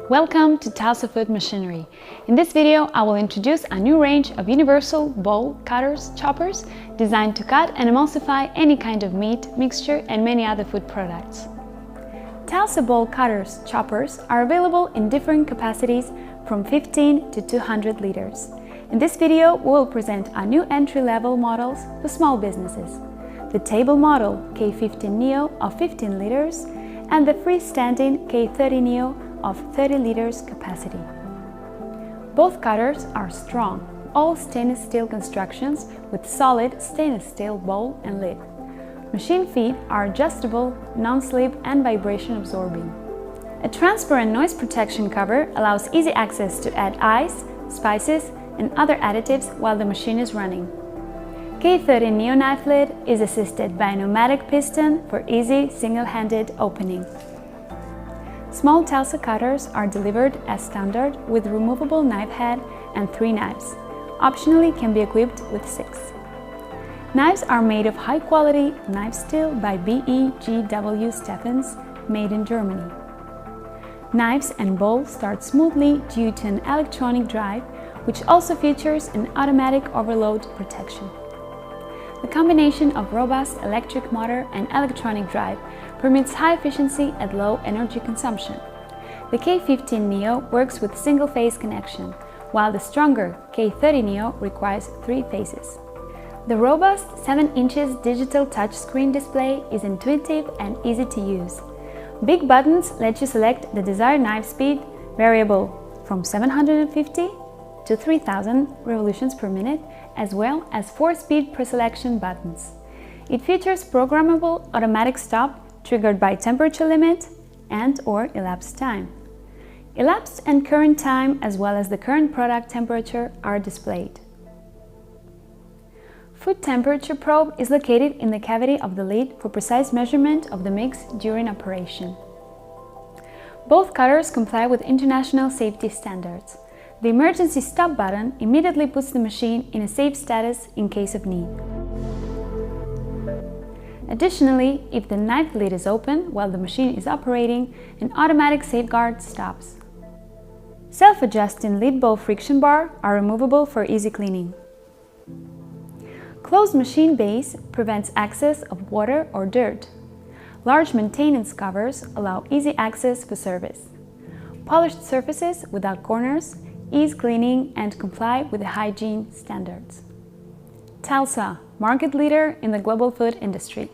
Welcome to Talsa Food Machinery. In this video, I will introduce a new range of universal bowl cutters, choppers, designed to cut and emulsify any kind of meat, mixture, and many other food products. Talsa Bowl cutters, choppers are available in different capacities from 15 to 200 liters. In this video, we will present our new entry-level models for small businesses. The table model K15 Neo of 15 liters and the freestanding K30 Neo of 30 liters capacity. Both cutters are strong, all stainless steel constructions with solid stainless steel bowl and lid. Machine feet are adjustable, non-slip and vibration absorbing. A transparent noise protection cover allows easy access to add ice, spices and other additives while the machine is running. K30 Neo knife lid is assisted by a pneumatic piston for easy single-handed opening. Small Talsa cutters are delivered as standard with removable knife head and 3 knives. Optionally can be equipped with 6. Knives are made of high-quality knife steel by BEGW Steffens, made in Germany. Knives and bowls start smoothly due to an electronic drive, which also features an automatic overload protection. The combination of robust electric motor and electronic drive permits high efficiency at low energy consumption. The K15 Neo works with single-phase connection, while the stronger K30 Neo requires 3 phases. The robust 7 inches digital touchscreen display is intuitive and easy to use. Big buttons let you select the desired knife speed, variable from 750 to 3000 revolutions per minute, as well as 4-speed preselection buttons. It features programmable automatic stop triggered by temperature limit and/or elapsed time. Elapsed and current time, as well as the current product temperature, are displayed. Food temperature probe is located in the cavity of the lid for precise measurement of the mix during operation. Both cutters comply with international safety standards. The emergency stop button immediately puts the machine in a safe status in case of need. Additionally, if the knife lid is open while the machine is operating, an automatic safeguard stops. Self-adjusting lid bowl friction bar are removable for easy cleaning. Closed machine base prevents access of water or dirt. Large maintenance covers allow easy access for service. Polished surfaces without corners ease cleaning and comply with the hygiene standards. Talsa, market leader in the global food industry.